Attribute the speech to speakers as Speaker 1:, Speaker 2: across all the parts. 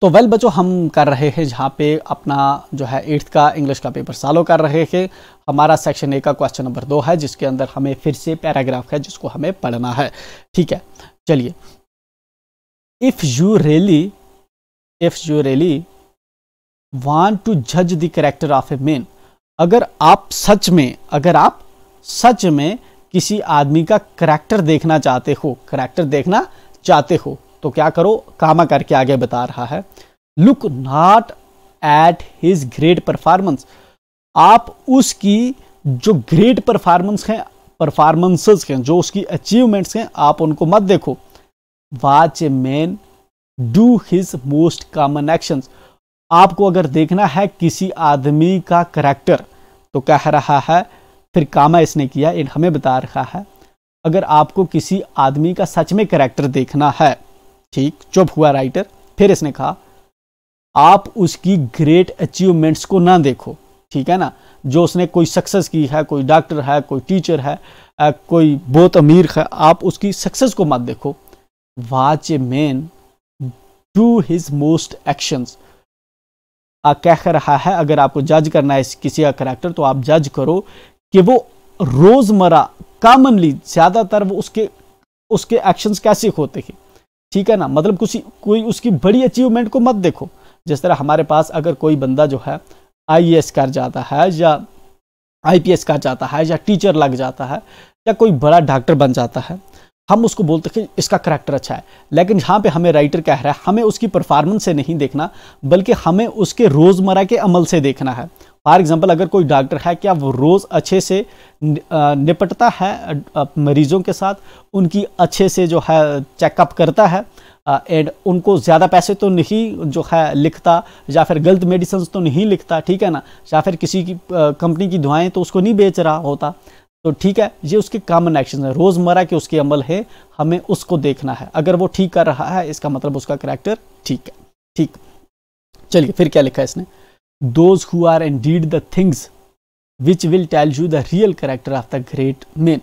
Speaker 1: तो वेल बच्चों, हम कर रहे हैं जहाँ पे अपना जो है 8th का इंग्लिश का पेपर सॉल्व कर रहे हैं। हमारा सेक्शन ए का क्वेश्चन नंबर 2 है, जिसके अंदर हमें फिर से पैराग्राफ है जिसको हमें पढ़ना है। ठीक है, चलिए। If you really want to जज the character of a man, अगर आप सच में किसी आदमी का कैरेक्टर देखना चाहते हो तो क्या करो, कामा करके आगे बता रहा है। Look not at his great performance, आप उसकी जो ग्रेट परफॉर्मेंसेस हैं, जो उसकी अचीवमेंट्स हैं, आप उनको मत देखो। Watch a man do his most common actions, आपको अगर देखना है किसी आदमी का करैक्टर तो कह रहा है, फिर कामा इसने किया, इन हमें बता रहा है अगर आपको किसी आदमी का सच में करैक्टर देखना है, ठीक, चुप हुआ राइटर। फिर इसने कहा आप उसकी ग्रेट अचीवमेंट्स को ना देखो, ठीक है ना, जो उसने कोई सक्सेस की है, कोई डॉक्टर है, कोई टीचर है, कोई बहुत अमीर है, आप उसकी सक्सेस को मत देखो। Watch a man do his most actions, कह रहा है अगर आपको जज करना है किसी का करैक्टर तो आप जज करो कि वो रोजमर्रा कॉमनली ज्यादातर वो उसके एक्शंस कैसे होते हैं, ठीक है ना। मतलब कोई उसकी बड़ी अचीवमेंट को मत देखो। जिस तरह हमारे पास अगर कोई बंदा जो है IAS कर जाता है या IPS कर जाता है या टीचर लग जाता है या कोई बड़ा डॉक्टर बन जाता है, हम उसको बोलते हैं कि इसका करैक्टर अच्छा है। लेकिन यहाँ पे हमें राइटर कह रहा है हमें उसकी परफॉर्मेंस से नहीं देखना, बल्कि हमें उसके रोजमर्रा के अमल से देखना है। फॉर एग्जाम्पल, अगर कोई डॉक्टर है, क्या वो रोज अच्छे से निपटता है मरीजों के साथ, उनकी अच्छे से जो है चेकअप करता है, एंड उनको ज़्यादा पैसे तो नहीं जो है लिखता, या फिर गलत मेडिसिन तो नहीं लिखता, ठीक है ना, या फिर किसी की कंपनी की दवाएं तो उसको नहीं बेच रहा होता, तो ठीक है, ये उसके कॉमन एक्शन है, रोजमर्रा के उसके अमल है, हमें उसको देखना है। अगर वो ठीक कर रहा है इसका मतलब उसका करैक्टर ठीक है। ठीक, चलिए फिर क्या लिखा है इसने। Those who are indeed the things which will tell you the real character of the great man,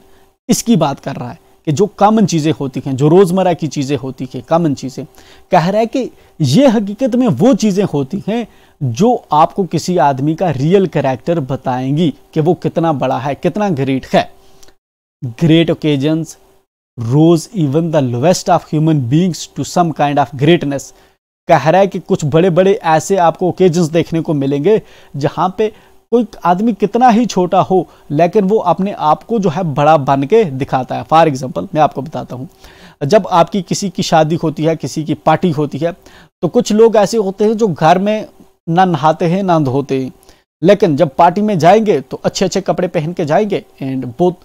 Speaker 1: इसकी बात कर रहा है कि जो कॉमन चीजें होती हैं, जो रोजमर्रा की चीजें होती हैं, कॉमन चीजें, कह रहा है कि ये हकीकत में वो चीजें होती हैं जो आपको किसी आदमी का रियल कैरेक्टर बताएंगी कि वो कितना बड़ा है, कितना ग्रेट है। Great occasions rose even the lowest of human beings to some kind of greatness, कह रहा है कि कुछ बड़े बड़े ऐसे आपको ओकेजन्स देखने को मिलेंगे जहां पे कोई आदमी कितना ही छोटा हो लेकिन वो अपने आप को जो है बड़ा बन के दिखाता है। फॉर एग्जांपल मैं आपको बताता हूं, जब आपकी किसी की शादी होती है, किसी की पार्टी होती है, तो कुछ लोग ऐसे होते हैं जो घर में ना नहाते हैं ना धोते हैं, लेकिन जब पार्टी में जाएंगे तो अच्छे अच्छे कपड़े पहन के जाएंगे, एंड बहुत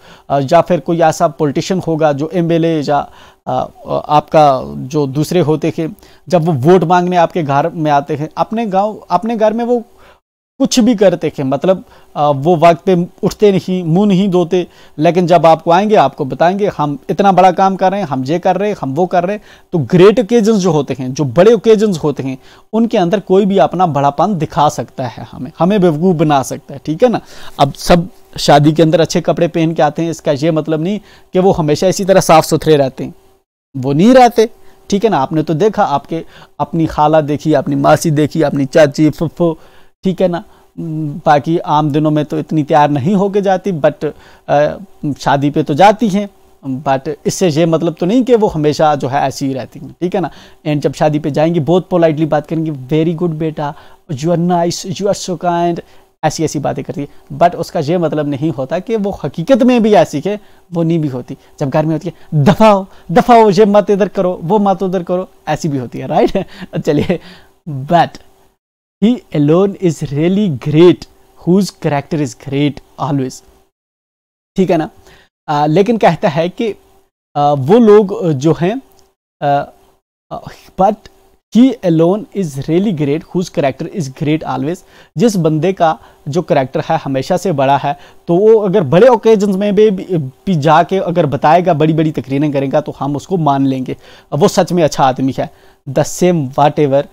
Speaker 1: या फिर कोई ऐसा पॉलिटिशियन होगा जो MLA या आपका जो दूसरे होते हैं, जब वो वोट मांगने आपके घर में आते हैं, अपने घर में वो कुछ भी करते थे, मतलब वो वक्त पे उठते नहीं, मुंह नहीं धोते, लेकिन जब आपको आएंगे आपको बताएंगे हम इतना बड़ा काम कर रहे हैं, हम ये कर रहे हैं, हम वो कर रहे हैं। तो ग्रेट ओकेजन्स जो होते हैं, जो बड़े ओकेजन्स होते हैं, उनके अंदर कोई भी अपना बड़ापन दिखा सकता है, हमें बेवकूफ़ बना सकता है, ठीक है ना। अब सब शादी के अंदर अच्छे कपड़े पहन के आते हैं, इसका ये मतलब नहीं कि वो हमेशा इसी तरह साफ सुथरे रहते हैं, वो नहीं रहते, ठीक है ना। आपने तो देखा, आपके अपनी खाला देखी, अपनी मासी देखी, अपनी चाची, फुफ्फो, ठीक है ना। बाकी आम दिनों में तो इतनी तैयार नहीं होके जाती, बट शादी पे तो जाती हैं, बट इससे ये मतलब तो नहीं कि वो हमेशा जो है ऐसी ही रहती हैं, ठीक है ना। एंड जब शादी पे जाएंगी बहुत पोलाइटली बात करेंगी, वेरी गुड बेटा, you are nice, you are so kind, ऐसी ऐसी बातें करती है, बट उसका ये मतलब नहीं होता कि वो हकीकत में भी ऐसी है, वो नहीं भी होती। जब घर में होती है दफाओ, ये मत इधर करो, वो मत उधर करो, ऐसी भी होती है, राइट। चलिए, but he alone is really great whose character is great always, ठीक है ना। लेकिन कहता है कि वो लोग जो हैं, but he alone is really great whose character is great always, जिस बंदे का जो करैक्टर है हमेशा से बड़ा है, तो वो अगर बड़े ओकेजन्स में भी जाके अगर बताएगा, बड़ी बड़ी तकरीरें करेगा, तो हम उसको मान लेंगे, वो सच में अच्छा आदमी है। The same whatever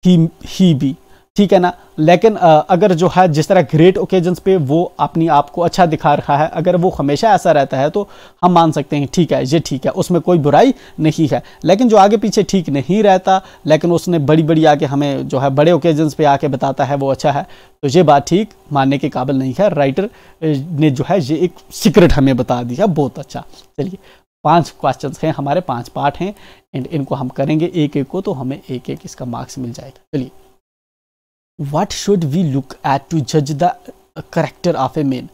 Speaker 1: he be, ठीक है ना। लेकिन अगर जो है जिस तरह ग्रेट ओकेजन्स पे वो अपनी आप को अच्छा दिखा रहा है, अगर वो हमेशा ऐसा रहता है तो हम मान सकते हैं ठीक है, ये ठीक है, उसमें कोई बुराई नहीं है। लेकिन जो आगे पीछे ठीक नहीं रहता, लेकिन उसने बड़ी बड़ी आके हमें जो है बड़े ओकेजन्स पे आके बताता है वो अच्छा है, तो ये बात ठीक मानने के काबिल नहीं है। राइटर ने जो है ये एक सीक्रेट हमें बता दिया, बहुत अच्छा। चलिए 5 क्वेश्चंस हैं हमारे, 5 पार्ट हैं एंड इनको हम करेंगे एक एक को, तो हमें एक एक इसका मार्क्स मिल जाएगा। चलिए, What should we look at to judge the character of a man?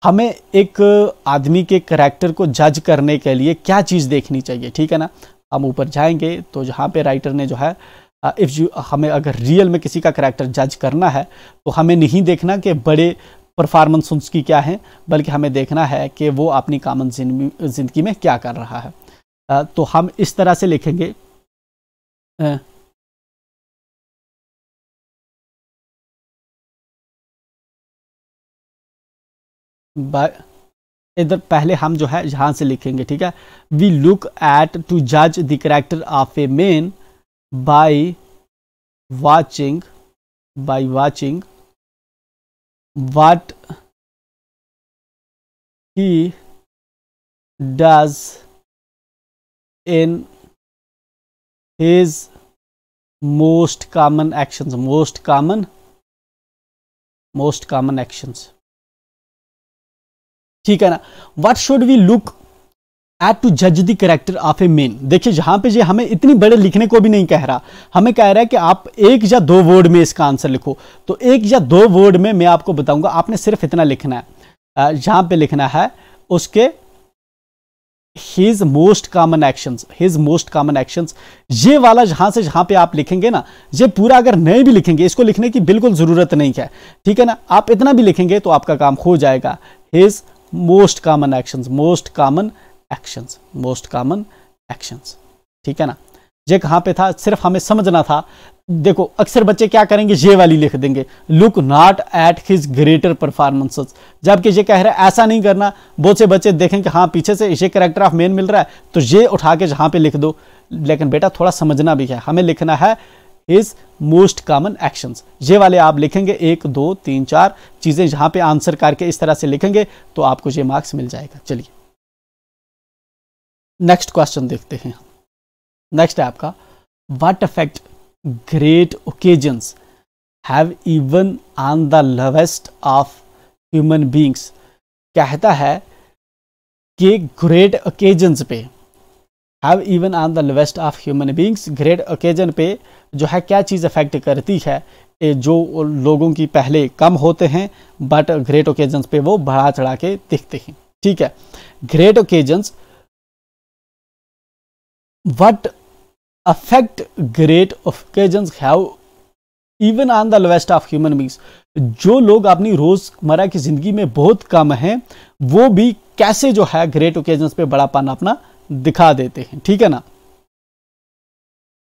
Speaker 1: हमें एक आदमी के करैक्टर को जज करने के लिए क्या चीज़ देखनी चाहिए, ठीक है ना। हम ऊपर जाएंगे तो जहाँ पे राइटर ने जो है हमें अगर रियल में किसी का करैक्टर जज करना है तो हमें नहीं देखना कि बड़े परफॉर्मेंस उसकी क्या है, बल्कि हमें देखना है कि वो अपनी कॉमन जिंदगी में क्या कर रहा है। तो हम इस तरह से लिखेंगे, इधर पहले हम जो है यहाँ से लिखेंगे, ठीक है। वी लुक एट टू जज the character of a man by watching what he does in his most common actions, ठीक है ना। What should we look at to जज the character of a man. देखिए जहां पे ये हमें इतनी बड़े लिखने को भी नहीं कह रहा, हमें कह रहा है कि आप 1 या 2 वर्ड में इसका आंसर लिखो। तो 1 या 2 वर्ड में मैं आपको बताऊंगा, आपने सिर्फ इतना लिखना है। यहां पे लिखना है उसके हिज मोस्ट कॉमन एक्शंस। ये वाला जहां पे आप लिखेंगे ना, ये पूरा अगर नहीं भी लिखेंगे, इसको लिखने की बिल्कुल जरूरत नहीं है, ठीक है ना। आप इतना भी लिखेंगे तो आपका काम हो जाएगा। हिज मोस्ट कॉमन एक्शंस, ठीक है ना। ये कहां पे था, सिर्फ हमें समझना था। देखो अक्सर बच्चे क्या करेंगे, ये वाली लिख देंगे, look not at his greater performances, जबकि ये कह रहा है ऐसा नहीं करना। बहुत से बच्चे देखेंगे हाँ पीछे से ये कैरेक्टर ऑफ मैन मिल रहा है तो ये उठा के जहां पे लिख दो, लेकिन बेटा थोड़ा समझना भी है, हमें लिखना है हिज मोस्ट कॉमन एक्शंस। ये वाले आप लिखेंगे 1 2 3 4 चीजें जहां पे आंसर करके इस तरह से लिखेंगे तो आपको ये मार्क्स मिल जाएगा। चलिए नेक्स्ट क्वेश्चन देखते हैं। नेक्स्ट है आपका, what affect great occasions have even on the lowest of human beings. कहता है कि ग्रेट ओकेजन्स पे, have even on the lowest of human beings, great occasion पे जो है क्या चीज़ अफेक्ट करती है, जो लोगों की पहले कम होते हैं बट ग्रेट ओकेजन्स पे वो बढ़ा चढ़ा के दिखते हैं, ठीक है। Great occasions, what affect great occasions have even on the lowest of human beings. जो लोग अपनी रोजमर्रा की जिंदगी में बहुत कम हैं वो भी कैसे जो है ग्रेट ओकेजन्स पे बड़ापन अपना दिखा देते हैं, ठीक है ना।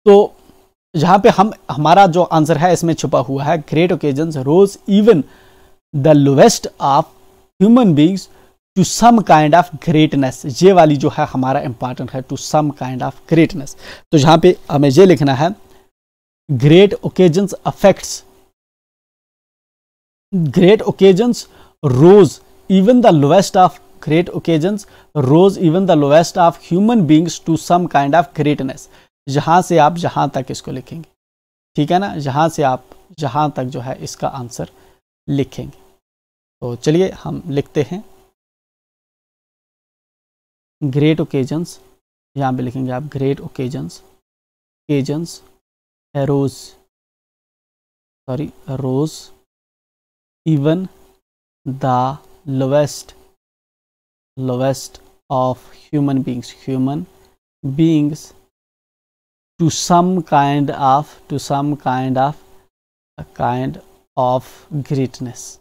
Speaker 1: तो यहां पे हमारा जो आंसर है इसमें छुपा हुआ है, great occasions rose even the lowest of human beings to some kind of greatness. ये वाली जो है हमारा इंपॉर्टेंट है, to some kind of greatness. तो यहां पे हमें ये लिखना है, great occasions affects, great occasions rose even the lowest of, great occasions rose even the lowest of human beings to some kind of greatness. यहां से आप जहां तक इसको लिखेंगे, ठीक है ना, यहां से आप जहां तक जो है इसका आंसर लिखेंगे। तो चलिए हम लिखते हैं, ग्रेट ओकेजन्स, यहां पे लिखेंगे आप great occasions rose even the lowest of human beings to some kind of greatness,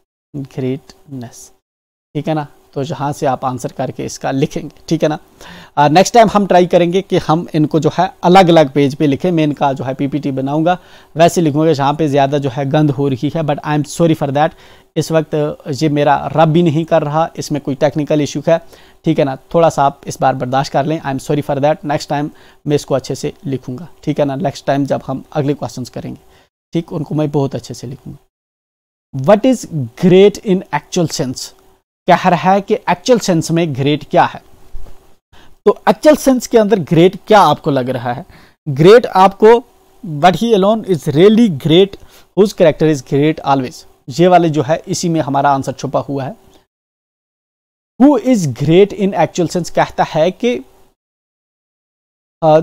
Speaker 1: ठीक है ना। तो जहां से आप आंसर करके इसका लिखेंगे, ठीक है ना। नेक्स्ट टाइम हम ट्राई करेंगे कि हम इनको जो है अलग अलग पेज पे लिखें। मैं इनका जो है पीपीटी बनाऊंगा वैसे लिखूंगा, जहां पे ज़्यादा जो है गंद हो रही है, but I am sorry for that. इस वक्त ये मेरा रब भी नहीं कर रहा, इसमें कोई टेक्निकल इशू है, ठीक है ना। थोड़ा सा आप इस बार बर्दाश्त कर लें, I am sorry for that. Next time मैं इसको अच्छे से लिखूंगा, ठीक है ना, नेक्स्ट टाइम जब हम अगले क्वेश्चंस करेंगे। ठीक, उनको मैं बहुत अच्छे से लिखूंगा। What is great in actual sense, कह रहा है कि एक्चुअल सेंस में ग्रेट क्या है। तो एक्चुअल सेंस के अंदर ग्रेट क्या आपको लग रहा है? ग्रेट आपको but he alone is really great whose character is great always, ये वाले जो है इसी में हमारा आंसर छुपा हुआ है। Who is great in actual sense कहता है कि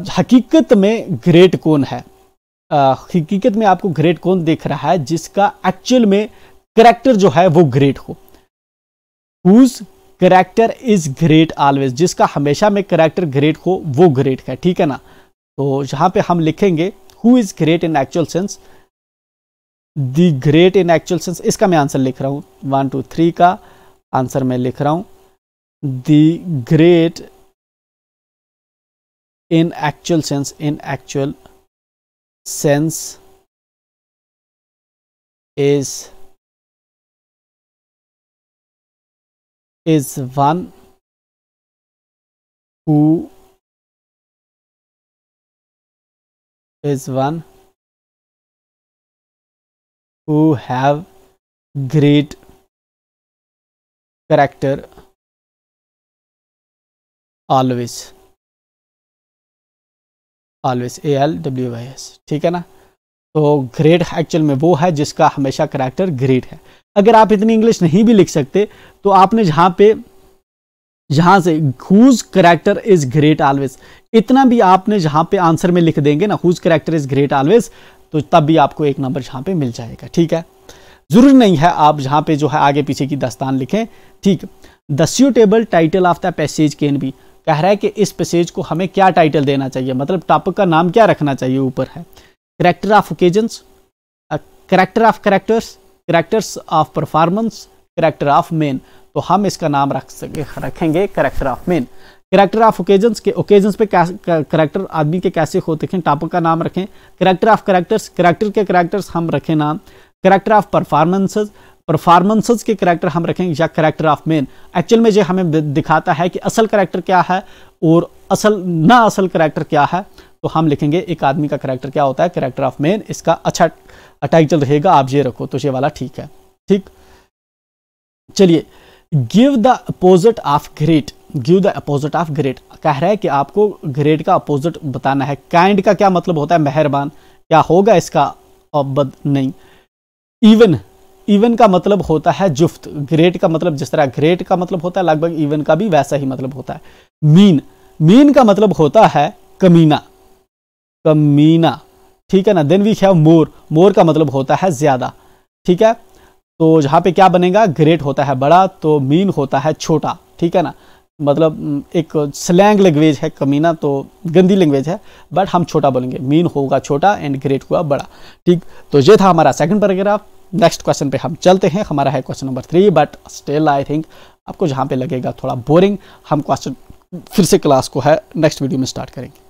Speaker 1: हकीकत में ग्रेट कौन है, हकीकत में आपको ग्रेट कौन दिख रहा है जिसका एक्चुअल में कैरेक्टर जो है वो ग्रेट हो। Whose character is great always, जिसका हमेशा में कैरेक्टर ग्रेट हो वो ग्रेट है, ठीक है ना। तो यहां पे हम लिखेंगे who is great in actual sense, the great in actual sense, इसका मैं आंसर लिख रहा हूं 1 2 3 का आंसर मैं लिख रहा हूं, the great in actual sense is one who have great character always ALWYS, ठीक है ना। तो ग्रेट एक्चुअल में वो है जिसका हमेशा कैरेक्टर ग्रेट है। अगर आप इतनी इंग्लिश नहीं भी लिख सकते तो आपने जहां से whose character is great always, इतना भी आपने जहां पे आंसर में लिख देंगे ना whose character is great always, तो तब भी आपको एक नंबर जहां पे मिल जाएगा, ठीक है। जरूरी नहीं है आप जहां पे जो है आगे पीछे की दास्तान लिखें, ठीक। The suitable title of the passage can be, कह रहा है कि इस पैसेज को हमें क्या टाइटल देना चाहिए, मतलब टॉपिक का नाम क्या रखना चाहिए, ऊपर है character of occasions, character of characters, characters of performance, character of main. तो हम इसका नाम रखेंगे character of main. Character of occasions के ओकेजन्स पे कैरेक्टर आदमी के कैसे होते हैं, टॉपिक का नाम रखें। कैरेक्टर ऑफ कैरेक्टर्स, कैरेक्टर के कैरेक्टर्स हम रखें नाम। कैरेक्टर ऑफ परफॉर्मेंसेस, परफॉर्मेंसेस के कैरेक्टर हम रखेंगे या कैरेक्टर ऑफ मेन। एक्चुअल में जो हमें दिखाता है कि असल कैरेक्टर क्या है और ना असल कैरेक्टर क्या है, तो हम लिखेंगे एक आदमी का कैरेक्टर क्या होता है, कैरेक्टर ऑफ मेन। इसका अच्छा टाइटल रहेगा, आप ये रखो तो ये वाला ठीक है, ठीक। चलिए, give the opposite of great, give the opposite of great, कह रहा है कि आपको ग्रेट का अपोजिट बताना है। काइंड का क्या मतलब होता है, मेहरबान, क्या होगा इसका? नहीं। इवन का मतलब होता है जुफ्त। ग्रेट का मतलब जिस तरह ग्रेट का मतलब होता है लगभग इवन का भी वैसा ही मतलब होता है। मीन का मतलब होता है कमीना, ठीक है ना। देन वी हैव मोर का मतलब होता है ज्यादा, ठीक है। तो जहां पे क्या बनेगा, ग्रेट होता है बड़ा तो मीन होता है छोटा, ठीक है ना। मतलब एक स्लैंग लैंग्वेज है, कमीना तो गंदी लैंग्वेज है, बट हम छोटा बोलेंगे, मीन होगा छोटा एंड ग्रेट हुआ बड़ा, ठीक। तो ये था हमारा सेकंड पैराग्राफ। नेक्स्ट क्वेश्चन पे हम चलते हैं, हमारा है question number 3, but still I think आपको जहां पे लगेगा थोड़ा बोरिंग, हम क्वेश्चन फिर से क्लास को है नेक्स्ट वीडियो में स्टार्ट करेंगे।